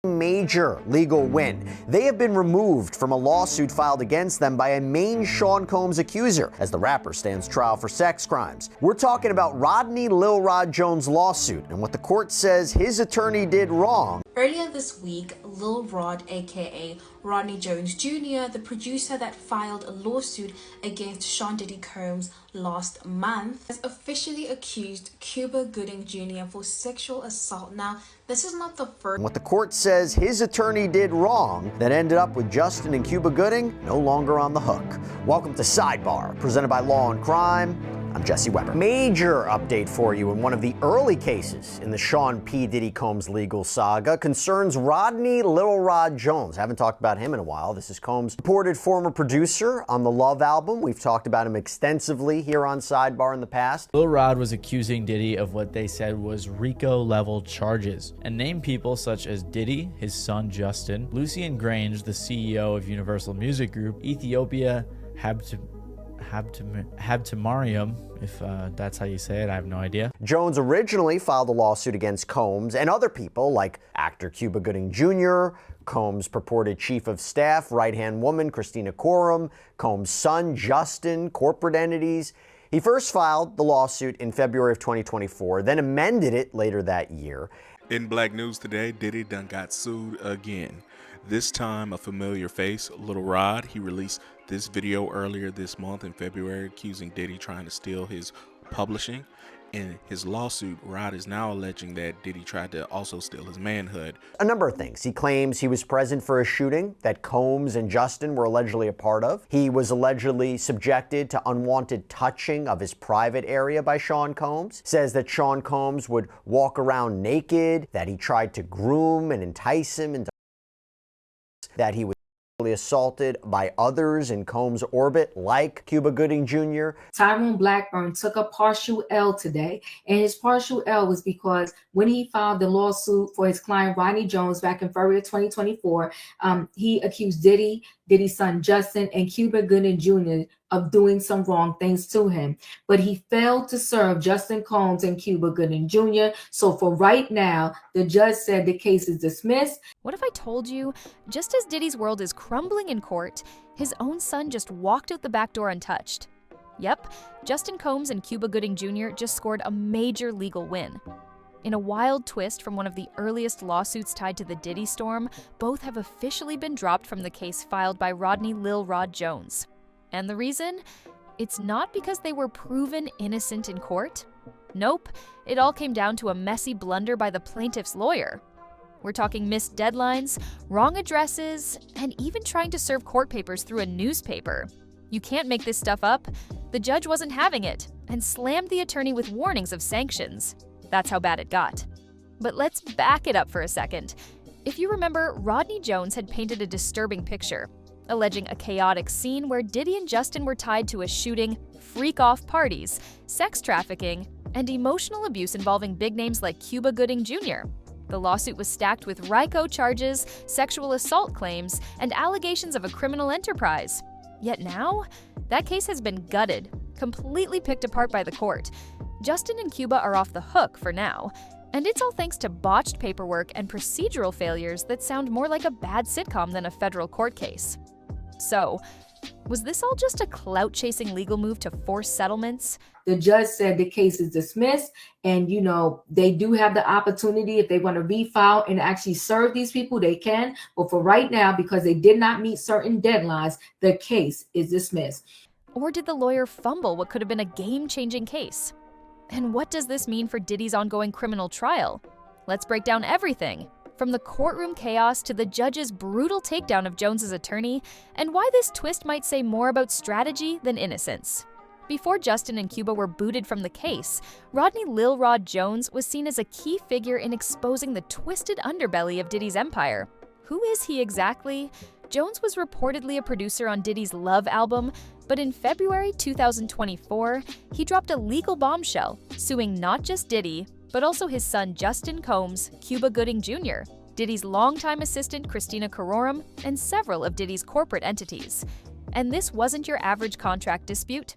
Major legal win. They have been removed from a lawsuit filed against them by a main Sean Combs accuser as the rapper stands trial for sex crimes. We're talking about Rodney Lil Rod Jones' lawsuit and what the court says his attorney did wrong. Earlier this week, Lil Rod, aka Rodney Jones Jr., the producer that filed a lawsuit against Sean Diddy Combs last month, has officially accused Cuba Gooding Jr. for sexual assault. Now, this is not the first. What the court says his attorney did wrong that ended up with Justin and Cuba Gooding no longer on the hook. Welcome to Sidebar, presented by Law and Crime. I'm Jesse Weber. Major update for you in one of the early cases in the Sean P. Diddy Combs legal saga concerns Rodney Lil Rod Jones. Haven't talked about him in a while. This is Combs' reported former producer on the Love album. We've talked about him extensively here on Sidebar in the past. Lil Rod was accusing Diddy of what they said was RICO-level charges and named people such as Diddy, his son Justin, Lucian Grange, the CEO of Universal Music Group, Ethiopia Habtemariam, if that's how you say it, I have no idea. Jones originally filed a lawsuit against Combs and other people like actor Cuba Gooding Jr., Combs' purported chief of staff, right-hand woman Christina Courtroom, Combs' son Justin, corporate entities. He first filed the lawsuit in February of 2024, then amended it later that year. In Black News today, Diddy done got sued again. This time a familiar face, Lil Rod. He released this video earlier this month in February accusing Diddy trying to steal his publishing. In his lawsuit, Rod is now alleging that Diddy tried to also steal his manhood. A number of things. He claims he was present for a shooting that Combs and Justin were allegedly a part of. He was allegedly subjected to unwanted touching of his private area by Sean Combs. Says that Sean Combs would walk around naked, that he tried to groom and entice him into that he was assaulted by others in Combs' orbit, like Cuba Gooding Jr. Tyrone Blackburn took a partial L today, and his partial L was because when he filed the lawsuit for his client Rodney Jones back in February of 2024, he accused Diddy, Diddy's son Justin, and Cuba Gooding Jr. of doing some wrong things to him. But he failed to serve Justin Combs and Cuba Gooding Jr. So for right now, the judge said the case is dismissed. What if I told you, just as Diddy's world is crumbling in court, his own son just walked out the back door untouched? Yep, Justin Combs and Cuba Gooding Jr. just scored a major legal win. In a wild twist from one of the earliest lawsuits tied to the Diddy storm, both have officially been dropped from the case filed by Rodney Lil Rod Jones. And the reason? It's not because they were proven innocent in court. Nope, it all came down to a messy blunder by the plaintiff's lawyer. We're talking missed deadlines, wrong addresses, and even trying to serve court papers through a newspaper. You can't make this stuff up. The judge wasn't having it and slammed the attorney with warnings of sanctions. That's how bad it got. But let's back it up for a second. If you remember, Rodney Jones had painted a disturbing picture, alleging a chaotic scene where Diddy and Justin were tied to a shooting, freak-off parties, sex trafficking, and emotional abuse involving big names like Cuba Gooding Jr. The lawsuit was stacked with RICO charges, sexual assault claims, and allegations of a criminal enterprise. Yet now, that case has been gutted, completely picked apart by the court. Justin and Cuba are off the hook for now, and it's all thanks to botched paperwork and procedural failures that sound more like a bad sitcom than a federal court case. So, was this all just a clout-chasing legal move to force settlements? The judge said the case is dismissed, and they do have the opportunity if they want to refile and actually serve these people, they can. But for right now, because they did not meet certain deadlines, the case is dismissed. Or did the lawyer fumble what could have been a game-changing case? And what does this mean for Diddy's ongoing criminal trial? Let's break down everything, from the courtroom chaos to the judge's brutal takedown of Jones's attorney, and why this twist might say more about strategy than innocence. Before Justin and Cuba were booted from the case, Rodney Lil Rod Jones was seen as a key figure in exposing the twisted underbelly of Diddy's empire. Who is he exactly? Jones was reportedly a producer on Diddy's Love album, but in February 2024, he dropped a legal bombshell, suing not just Diddy, but also his son Justin Combs, Cuba Gooding Jr., Diddy's longtime assistant Christina Courtroom, and several of Diddy's corporate entities. And this wasn't your average contract dispute.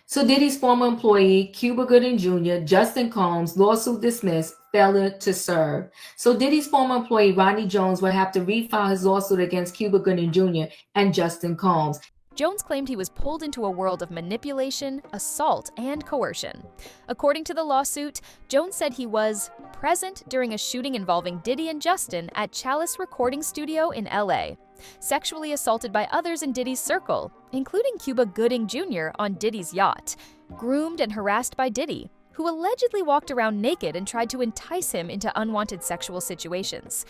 So Diddy's former employee, Cuba Gooding Jr., Justin Combs, lawsuit dismissed, failure to serve. So Diddy's former employee, Rodney Jones, will have to refile his lawsuit against Cuba Gooding Jr. and Justin Combs. Jones claimed he was pulled into a world of manipulation, assault, and coercion. According to the lawsuit, Jones said he was present during a shooting involving Diddy and Justin at Chalice Recording Studio in LA, sexually assaulted by others in Diddy's circle, including Cuba Gooding Jr. on Diddy's yacht, groomed and harassed by Diddy, who allegedly walked around naked and tried to entice him into unwanted sexual situations.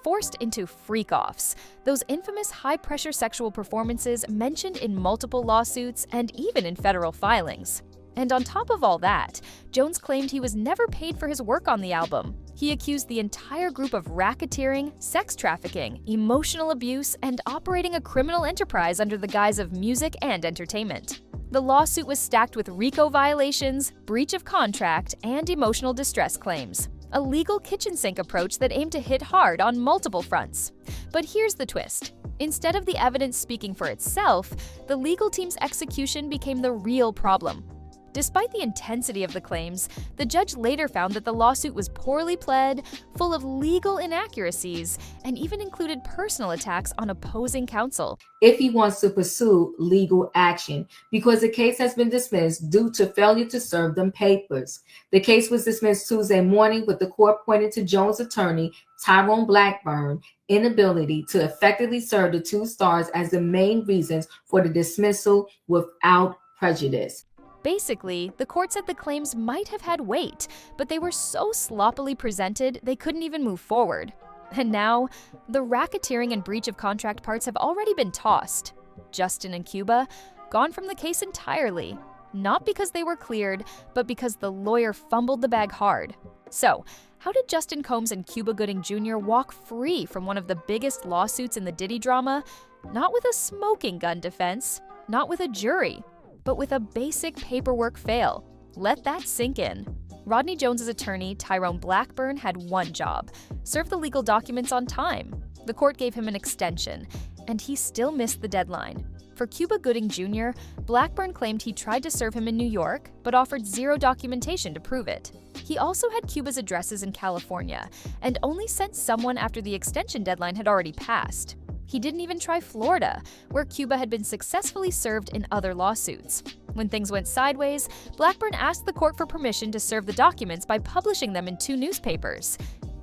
Forced into freak-offs, those infamous high-pressure sexual performances mentioned in multiple lawsuits and even in federal filings. And on top of all that, Jones claimed he was never paid for his work on the album. He accused the entire group of racketeering, sex trafficking, emotional abuse, and operating a criminal enterprise under the guise of music and entertainment. The lawsuit was stacked with RICO violations, breach of contract, and emotional distress claims. A legal kitchen sink approach that aimed to hit hard on multiple fronts. But here's the twist. Instead of the evidence speaking for itself, the legal team's execution became the real problem. Despite the intensity of the claims, the judge later found that the lawsuit was poorly pled, full of legal inaccuracies, and even included personal attacks on opposing counsel. If he wants to pursue legal action, because the case has been dismissed due to failure to serve them papers. The case was dismissed Tuesday morning, with the court pointing to Jones' attorney, Tyrone Blackburn, inability to effectively serve the two stars as the main reasons for the dismissal without prejudice. Basically, the court said the claims might have had weight, but they were so sloppily presented they couldn't even move forward. And now, the racketeering and breach of contract parts have already been tossed. Justin and Cuba gone from the case entirely, not because they were cleared, but because the lawyer fumbled the bag hard. So, how did Justin Combs and Cuba Gooding Jr. walk free from one of the biggest lawsuits in the Diddy drama? Not with a smoking gun defense, not with a jury, but with a basic paperwork fail. Let that sink in. Rodney Jones' attorney, Tyrone Blackburn, had one job: serve the legal documents on time. The court gave him an extension, and he still missed the deadline. For Cuba Gooding Jr., Blackburn claimed he tried to serve him in New York, but offered zero documentation to prove it. He also had Cuba's addresses in California, and only sent someone after the extension deadline had already passed. He didn't even try Florida, where Cuba had been successfully served in other lawsuits. When things went sideways, Blackburn asked the court for permission to serve the documents by publishing them in 2 newspapers.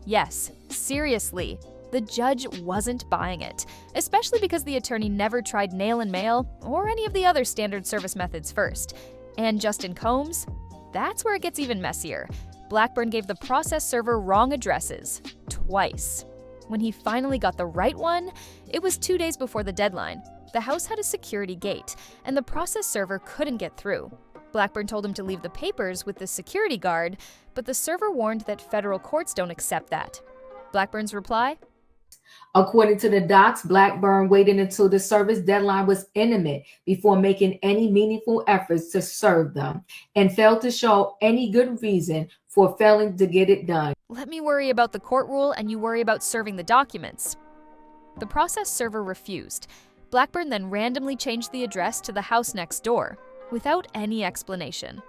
Yes, seriously, the judge wasn't buying it, especially because the attorney never tried nail and mail or any of the other standard service methods first. And Justin Combs? That's where it gets even messier. Blackburn gave the process server wrong addresses, twice. When he finally got the right one, it was 2 days before the deadline. The house had a security gate, and the process server couldn't get through. Blackburn told him to leave the papers with the security guard, but the server warned that federal courts don't accept that. Blackburn's reply? According to the docs, Blackburn waited until the service deadline was imminent before making any meaningful efforts to serve them, and failed to show any good reason for failing to get it done. Let me worry about the court rule and you worry about serving the documents. The process server refused. Blackburn then randomly changed the address to the house next door, without any explanation.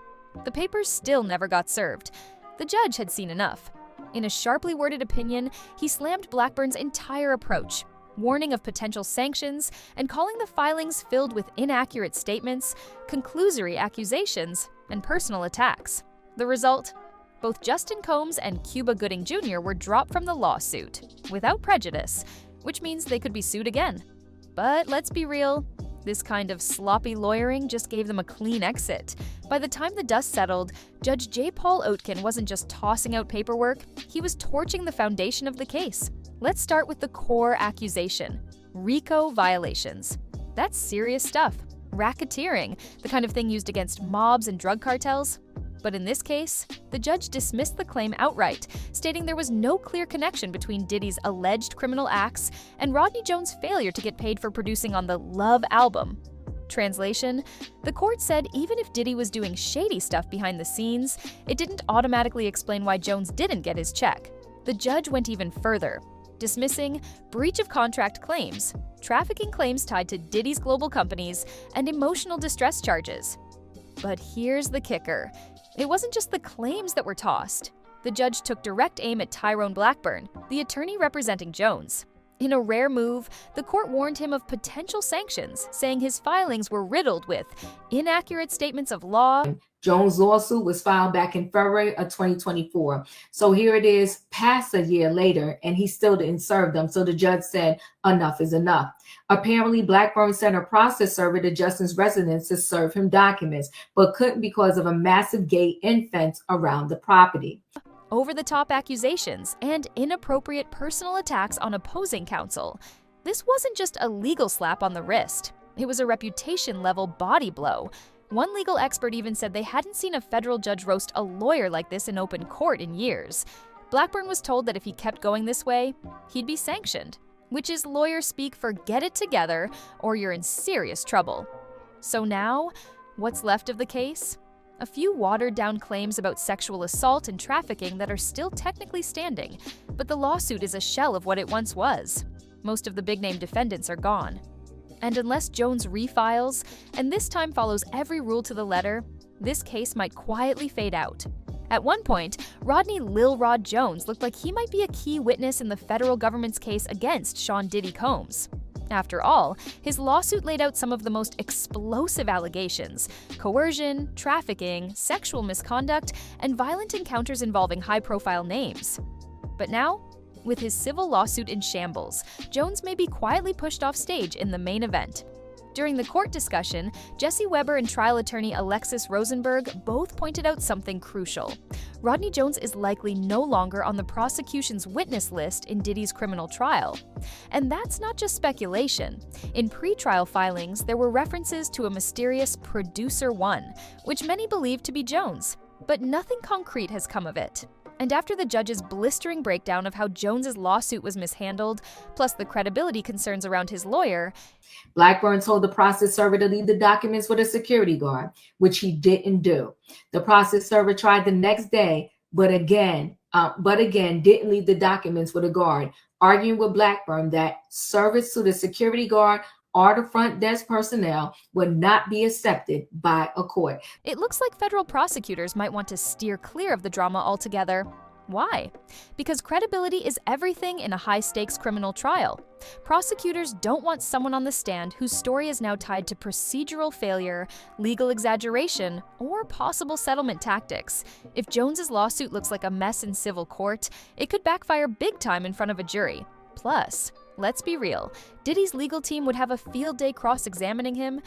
The papers still never got served. The judge had seen enough. In a sharply worded opinion, he slammed Blackburn's entire approach, warning of potential sanctions and calling the filings filled with inaccurate statements, conclusory accusations, and personal attacks. The result? Both Justin Combs and Cuba Gooding Jr. were dropped from the lawsuit, without prejudice, which means they could be sued again. But let's be real, this kind of sloppy lawyering just gave them a clean exit. By the time the dust settled, Judge J. Paul Oetken wasn't just tossing out paperwork, he was torching the foundation of the case. Let's start with the core accusation: RICO violations. That's serious stuff. Racketeering, the kind of thing used against mobs and drug cartels. But in this case, the judge dismissed the claim outright, stating there was no clear connection between Diddy's alleged criminal acts and Rodney Jones' failure to get paid for producing on the Love album. Translation: the court said even if Diddy was doing shady stuff behind the scenes, it didn't automatically explain why Jones didn't get his check. The judge went even further, dismissing breach of contract claims, trafficking claims tied to Diddy's global companies, and emotional distress charges. But here's the kicker. It wasn't just the claims that were tossed. The judge took direct aim at Tyrone Blackburn, the attorney representing Jones. In a rare move, the court warned him of potential sanctions, saying his filings were riddled with inaccurate statements of law. Jones' lawsuit was filed back in February of 2024. So here it is, past a year later, and he still didn't serve them. So the judge said, enough is enough. Apparently, Blackburn sent a process server to Justin's residence to serve him documents, but couldn't because of a massive gate and fence around the property. Over-the-top accusations and inappropriate personal attacks on opposing counsel. This wasn't just a legal slap on the wrist. It was a reputation-level body blow. One legal expert even said they hadn't seen a federal judge roast a lawyer like this in open court in years. Blackburn was told that if he kept going this way, he'd be sanctioned, which is lawyer speak for get it together or you're in serious trouble. So now, what's left of the case? A few watered-down claims about sexual assault and trafficking that are still technically standing, but the lawsuit is a shell of what it once was. Most of the big-name defendants are gone. And unless Jones refiles, and this time follows every rule to the letter, this case might quietly fade out. At one point, Rodney Lil Rod Jones looked like he might be a key witness in the federal government's case against Sean Diddy Combs. After all, his lawsuit laid out some of the most explosive allegations: coercion, trafficking, sexual misconduct, and violent encounters involving high-profile names. But now, with his civil lawsuit in shambles, Jones may be quietly pushed off stage in the main event. During the court discussion, Jesse Weber and trial attorney Alexis Rosenberg both pointed out something crucial. Rodney Jones is likely no longer on the prosecution's witness list in Diddy's criminal trial. And that's not just speculation. In pre-trial filings, there were references to a mysterious Producer One, which many believe to be Jones, but nothing concrete has come of it. And after the judge's blistering breakdown of how Jones's lawsuit was mishandled, plus the credibility concerns around his lawyer, Blackburn told the process server to leave the documents with a security guard, which he didn't do. The process server tried the next day, but again didn't leave the documents with a guard, arguing with Blackburn that service to the security guard or the front desk personnel would not be accepted by a court. It looks like federal prosecutors might want to steer clear of the drama altogether. Why? Because credibility is everything in a high-stakes criminal trial. Prosecutors don't want someone on the stand whose story is now tied to procedural failure, legal exaggeration, or possible settlement tactics. If Jones's lawsuit looks like a mess in civil court, it could backfire big time in front of a jury. Plus, let's be real, Diddy's legal team would have a field day cross-examining him.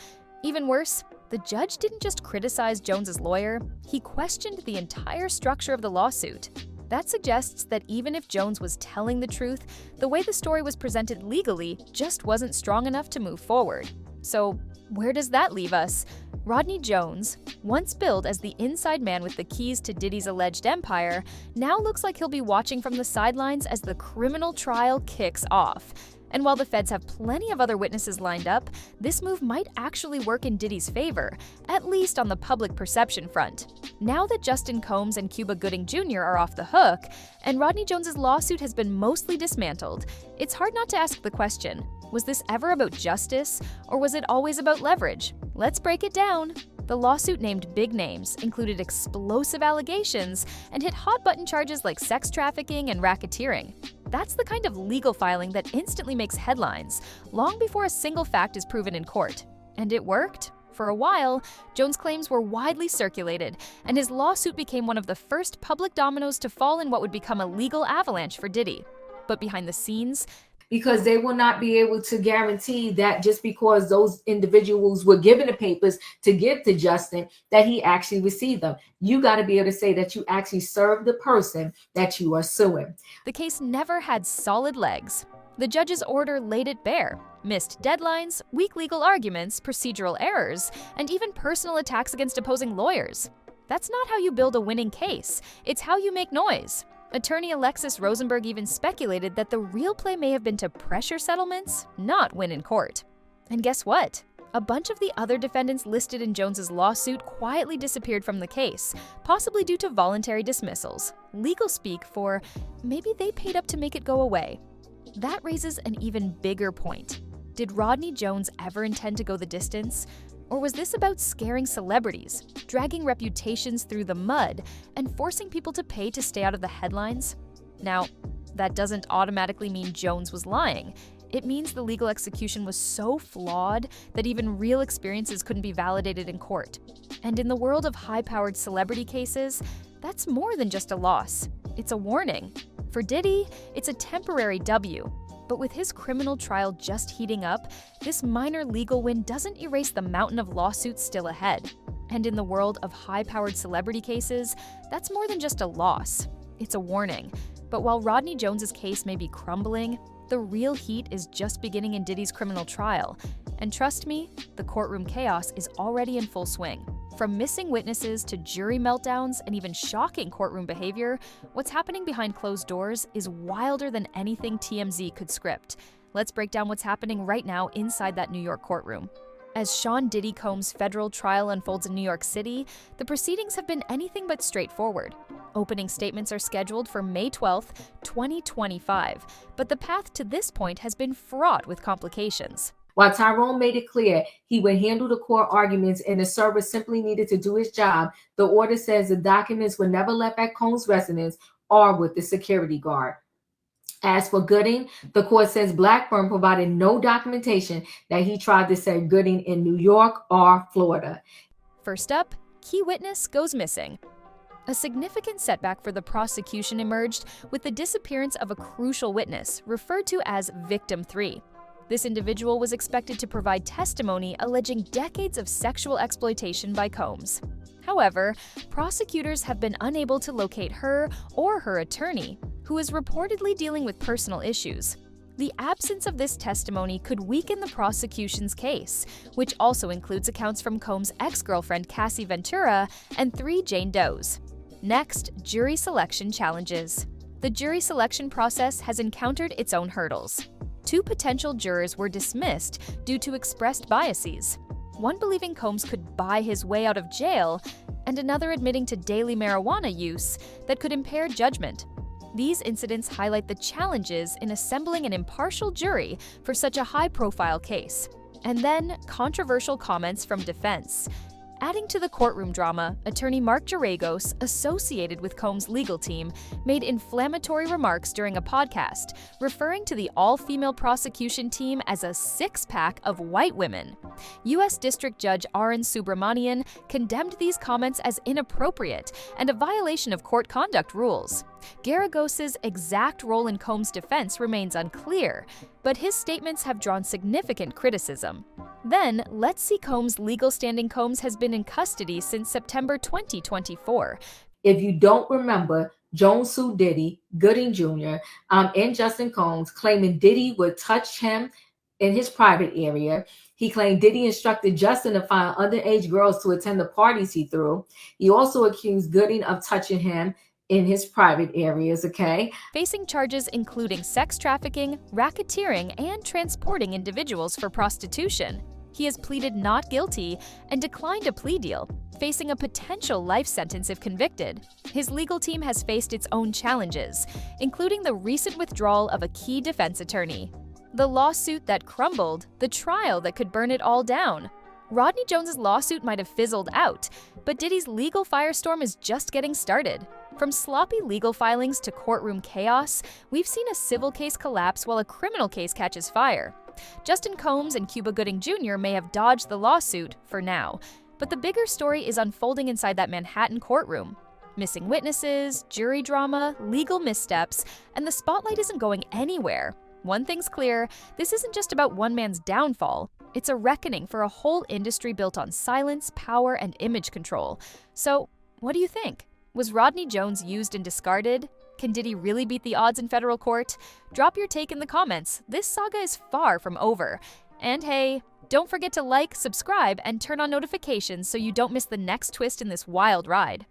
Even worse, the judge didn't just criticize Jones's lawyer, he questioned the entire structure of the lawsuit. That suggests that even if Jones was telling the truth, the way the story was presented legally just wasn't strong enough to move forward. So, where does that leave us? Rodney Jones, once billed as the inside man with the keys to Diddy's alleged empire, now looks like he'll be watching from the sidelines as the criminal trial kicks off. And while the feds have plenty of other witnesses lined up, this move might actually work in Diddy's favor, at least on the public perception front. Now that Justin Combs and Cuba Gooding Jr. are off the hook, and Rodney Jones's lawsuit has been mostly dismantled, it's hard not to ask the question, was this ever about justice, or was it always about leverage? Let's break it down. The lawsuit named big names, included explosive allegations, and hit hot-button charges like sex trafficking and racketeering. That's the kind of legal filing that instantly makes headlines, long before a single fact is proven in court. And it worked. For a while, Jones' claims were widely circulated, and his lawsuit became one of the first public dominoes to fall in what would become a legal avalanche for Diddy. But behind the scenes, because they will not be able to guarantee that just because those individuals were given the papers to give to Justin, that he actually received them. You got to be able to say that you actually served the person that you are suing. The case never had solid legs. The judge's order laid it bare. Missed deadlines, weak legal arguments, procedural errors, and even personal attacks against opposing lawyers. That's not how you build a winning case. It's how you make noise. Attorney Alexis Rosenberg even speculated that the real play may have been to pressure settlements, not win in court. And guess what? A bunch of the other defendants listed in Jones's lawsuit quietly disappeared from the case, possibly due to voluntary dismissals. Legal speak for maybe they paid up to make it go away. That raises an even bigger point. Did Rodney Jones ever intend to go the distance? Or was this about scaring celebrities, dragging reputations through the mud, and forcing people to pay to stay out of the headlines? Now, that doesn't automatically mean Jones was lying. It means the legal execution was so flawed that even real experiences couldn't be validated in court. And in the world of high-powered celebrity cases, that's more than just a loss. It's a warning. For Diddy, it's a temporary W. But with his criminal trial just heating up, this minor legal win doesn't erase the mountain of lawsuits still ahead. And in the world of high-powered celebrity cases, that's more than just a loss. It's a warning. But while Rodney Jones's case may be crumbling, the real heat is just beginning in Diddy's criminal trial. And trust me, the courtroom chaos is already in full swing. From missing witnesses to jury meltdowns and even shocking courtroom behavior, what's happening behind closed doors is wilder than anything TMZ could script. Let's break down what's happening right now inside that New York courtroom. As Sean Diddy Combs' federal trial unfolds in New York City, the proceedings have been anything but straightforward. Opening statements are scheduled for May 12, 2025, but the path to this point has been fraught with complications. While Tyrone made it clear he would handle the court arguments and the server simply needed to do his job, the order says the documents were never left at Combs' residence or with the security guard. As for Gooding, the court says Blackburn provided no documentation that he tried to save Gooding in New York or Florida. First up, key witness goes missing. A significant setback for the prosecution emerged with the disappearance of a crucial witness, referred to as Victim 3. This individual was expected to provide testimony alleging decades of sexual exploitation by Combs. However, prosecutors have been unable to locate her or her attorney, who is reportedly dealing with personal issues. The absence of this testimony could weaken the prosecution's case, which also includes accounts from Combs' ex-girlfriend Cassie Ventura and 3 Jane Does. Next, jury selection challenges. The jury selection process has encountered its own hurdles. 2 potential jurors were dismissed due to expressed biases, one believing Combs could buy his way out of jail, and another admitting to daily marijuana use that could impair judgment. These incidents highlight the challenges in assembling an impartial jury for such a high-profile case. And then, controversial comments from defense. Adding to the courtroom drama, attorney Mark Geragos, associated with Combs' legal team, made inflammatory remarks during a podcast, referring to the all-female prosecution team as a six-pack of white women. U.S. District Judge Arun Subramanian condemned these comments as inappropriate and a violation of court conduct rules. Geragos' exact role in Combs' defense remains unclear, but his statements have drawn significant criticism. Then, let's see Combs' legal standing. Combs has been in custody since September 2024. If you don't remember, Jones sued Diddy, Gooding Jr., and Justin Combs, claiming Diddy would touch him in his private area. He claimed Diddy instructed Justin to find underage girls to attend the parties he threw. He also accused Gooding of touching him in his private areas, Facing charges including sex trafficking, racketeering, and transporting individuals for prostitution. He has pleaded not guilty and declined a plea deal, facing a potential life sentence if convicted. His legal team has faced its own challenges, including the recent withdrawal of a key defense attorney, the lawsuit that crumbled, the trial that could burn it all down. Rodney Jones' lawsuit might have fizzled out, but Diddy's legal firestorm is just getting started. From sloppy legal filings to courtroom chaos, we've seen a civil case collapse while a criminal case catches fire. Justin Combs and Cuba Gooding Jr. may have dodged the lawsuit, for now, but the bigger story is unfolding inside that Manhattan courtroom. Missing witnesses, jury drama, legal missteps, and the spotlight isn't going anywhere. One thing's clear, this isn't just about one man's downfall. It's a reckoning for a whole industry built on silence, power, and image control. So, what do you think? Was Rodney Jones used and discarded? Can Diddy really beat the odds in federal court? Drop your take in the comments. This saga is far from over. And hey, don't forget to like, subscribe, and turn on notifications so you don't miss the next twist in this wild ride.